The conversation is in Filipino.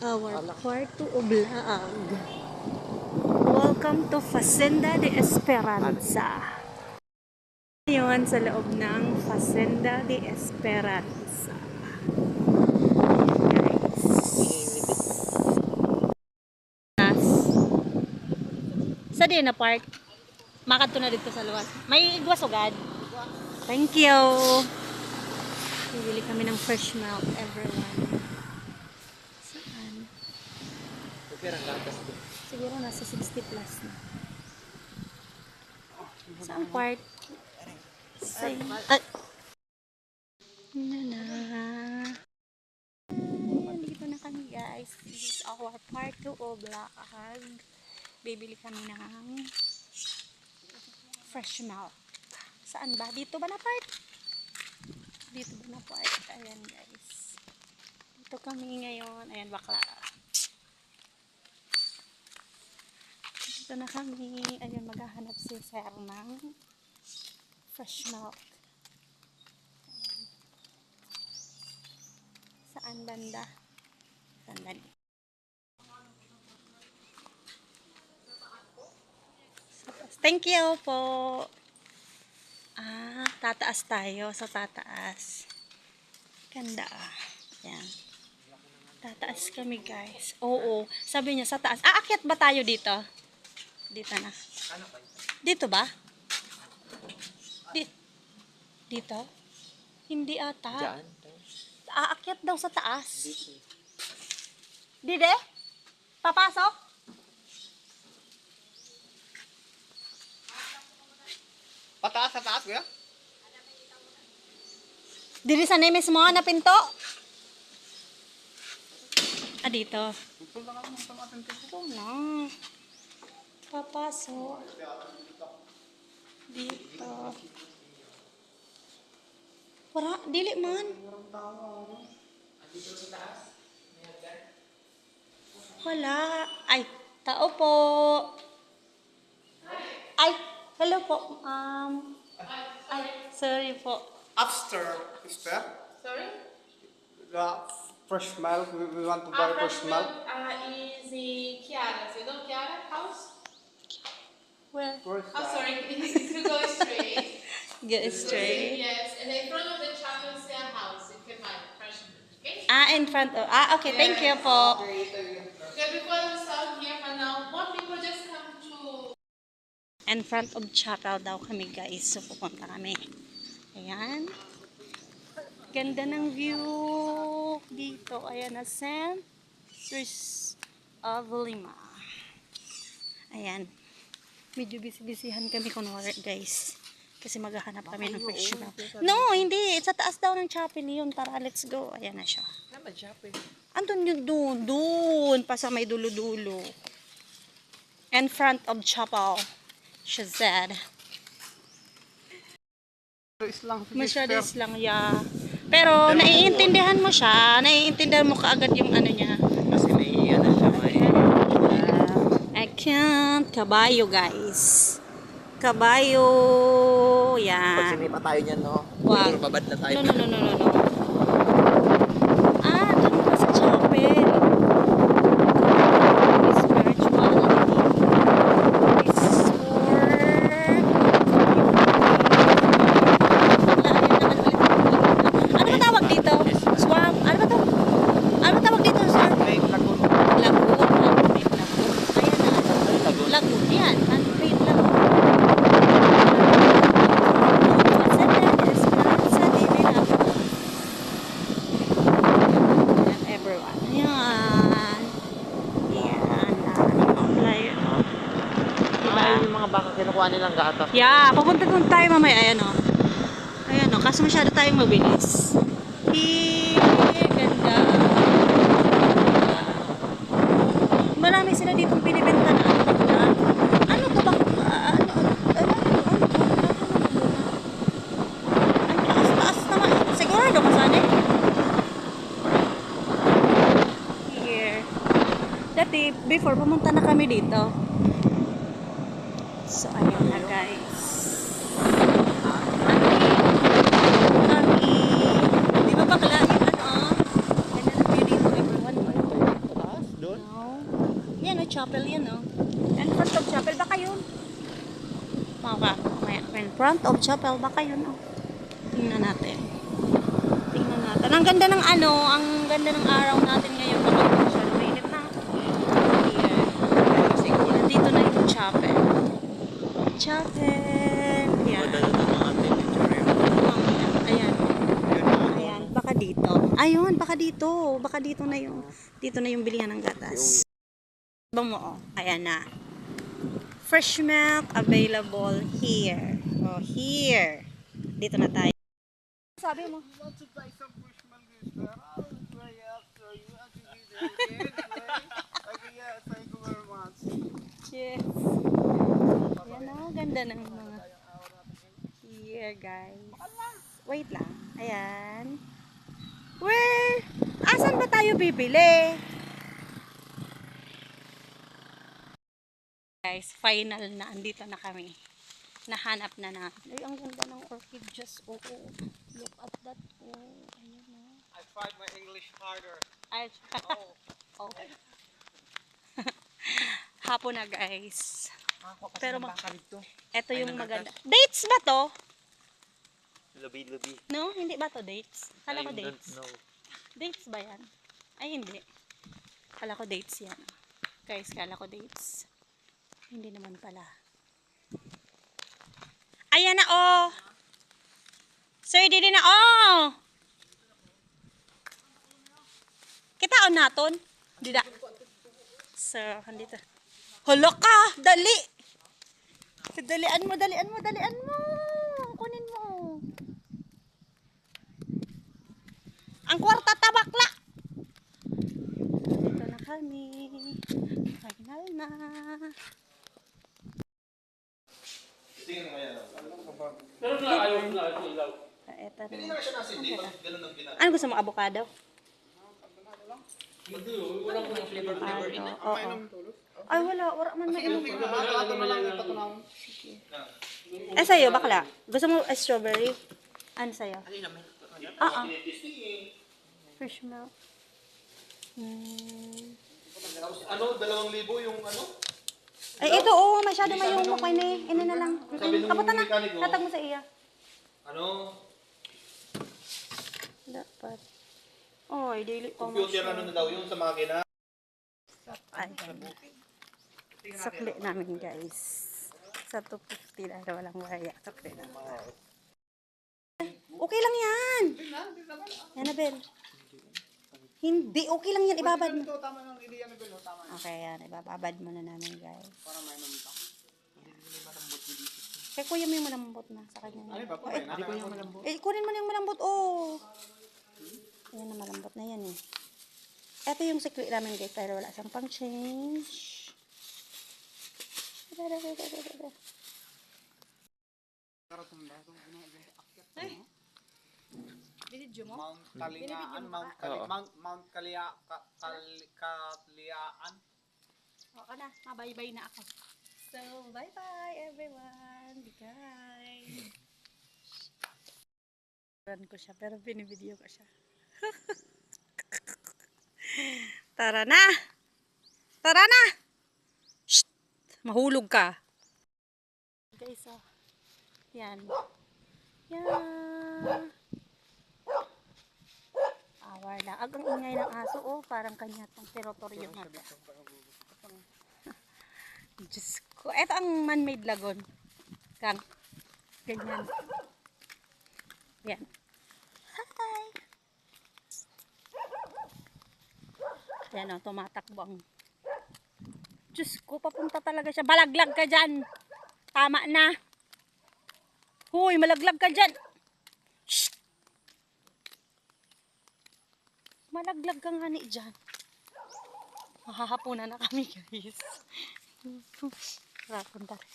Our kwarto o vlog. Welcome to Facenda de Esperanza. Ngayon sa loob ng Facenda de Esperanza. Guys. Sa din na park. Makadto na dito sa luwas. May igwas ugad. Thank you. Bibili kami ng fresh milk, everyone. Saan? Siguro nasa 60 plus na. Saan part? Dito na kami guys. This is our part 2 o vlog. Bibili kami ng fresh milk. Saan ba? Dito ba na part? Dito ba na part? Ayan guys. Dito kami ngayon. Ayan bakla. Dito na kami. Ayun, maghahanap si Sir ng fresh milk. Ayan. Saan banda? Sandali. Thank you po. Tataas tayo. Sa tataas. Ganda ah. Ayan. Tataas kami guys. Oo. Sabi niya sa taas. Aakyat ba tayo dito? Dito na. Dito ba? Dito? Hindi ata. Aakyat daw sa taas. Dide? Papasok? Pataas sa taas, kuya? Dili sa nemes mo na pinto? Dito. Ito lang ako ng ating Ito na. Papasok. Dito. Wala, dili man. Wala. Ay, tao po. Ay, hello po. Ay, sorry po. Upstairs, sister. Sorry? The fresh milk. We want to buy fresh milk. Is in Chiara's. You know Chiara's house? Where? Where's Oh, that? sorry. You go straight. Get straight. Yes, and in front of the chapel sale house, you can buy fresh milk. Okay? In front of. Okay, thank you po. Okay, before we start here for now, more people just come to. In front of chapel daw kami guys. So pupunta kami. Ayan. Ganda ng view dito. Ayan na St. Chris of Lima. Ayan. Medyo busy-busyhan kami kunwari guys. Kasi maghahanap kami ng fresh milk. No, hindi. Sa taas daw ng chapel yun. Tara, let's go. Ayan na siya. Andun yun doon. Doon. Pa sa may dulo-dulo. In front of chapel. She said. Masyadis lang, yeah. Pero naiintindihan mo siya. Naiintindihan mo kaagad yung ano niya. Kasi may ano siya, may... I can't. Kabayo, guys. Kabayo. Pag Yan. sinipa tayo niyan, no? Wag. Siguro babad na tayo. No. Doon pa sa chapel. Spirituality. Ano ba tawag dito? Swamp? Ano ba to? Ano ba tawag dito, sir? May lagoon. Lagoon. Ayan na. Lagoon yan. Unpaid lagoon. Everyone. Ayan. Ayan. Diba? Ay, yung mga baka kinukuha nilang gatas. Yeah, papunta doon tayo mamaya. Ayan o. Ayan o. Kaso masyado tayong mabilis. Ganda. Marami sila ditong pinibenta na ano to ba? Ang taas-taas naman. Sigurado ka sana eh. Here. Dati, before, pumunta na kami dito. So, ayun na guys. Di ba bakla yung ano? Ganda ng view dito everyone. Chapel yan, oh. In front of chapel, baka yun. In front of chapel, baka yun, oh. Tingnan natin. Tingnan natin. Ang ganda ng ano, ang ganda ng araw natin ngayon. Masyado mainit na. Here. Nandito na yung chapel. Chapel. Yan. Ayan. Ayan. Baka dito. Ayun, baka dito. Baka dito na yung bilihan ng gatas. Bang mo, oh. Ayan na. Fresh milk available here. Oh, here. Dito na tayo. Sabi mo. You want to buy some fresh milk this time? I'll try after you. I'll give you the again. Okay, yeah, thank you very much. Yes. Ayan o, ganda ng mga here, guys. Wait lang. Ayan. Where? Asan ba tayo bibili? Guys, final na. Andito na kami. Nahanap na natin. Ay, ang ganda ng orchid just. Oh, look at that. Oh, ayan o. I tried my English harder. Ay, oh. Hapon na, guys. Pero ito yung maganda. Dates ba to? Lubi-lubi. No, hindi ba to dates? Kala ko I don't dates. know. Dates ba yan? Ay, hindi. Kala ko dates yan. Guys, kala ko dates. Hindi naman pala. Ayan na, oh! Sir, dili na, oh! Kitaon naton? Dida. Sir, handito. Hala ka! Dali! Dalian mo. Kunin mo. Ang kwarta tabakla! Dito na kami. Final na. Ito na. Hindi naman siya nasa hindi. Ganun ang ginagawa. Ano gusto mo? Avocado? Flavor in it. Oo. Ay, wala man mainom. Ato na lang yung patunaw. Sa'yo, bakla. Gusto mo strawberry? Ano sa'yo? Ano naman? Oo. Fresh milk. Ano? 2,000 yung ano? Ay, ito, oh, masyado mayong mukha na eh. Ina na lang. Sabi nung Kaputa na. mekaniko. Tatag mo sa iya. Ano? Dapat. Oy, daily pa mo Computer ano na daw yun sa makina? Ay. Sukli namin, guys. Sa 250 na. Walang waya. Sukli namin. Okay lang yan. Annabel. Hindi. Okay lang yan. Ibabad mo. Ito, tama ng ideya na Belo. Tama. Okay, yan. Ibababad mo na namin, guys. Para may namita. Kaya kuya mo yung malambot na sa kanya. Ano ba po? Hindi ko yung malambot. Kunin mo na yung malambot. Oh. Ayan na, malambot na yan eh. Ito yung secret namin, guys. Pero wala siyang pang change. Ay. Binidyo mo? Mount Kalingaan, Mount Kaliaan. Oo na, mabaybay na ako. So, bye-bye everyone. Be kind. Run ko siya, pero binibideo ko siya. Tara na! Tara na! Shh! Mahulog ka. Guys, oh. Yan. Yan. Awar lang. Ang ingay ng aso, oh. Parang kanya itong teritoryo nga. Diyos ko. Ito ang man-made lagon. Kang. Ganyan. Yan. Hi! Yan o, tumatakbo ang... Diyos ko, papunta talaga siya. Balaglag ka dyan. Tama na. Huy, malaglag ka dyan. Shh! Malaglag ka nga ni dyan. Mahahapunan na kami, guys. Tara, punta rin.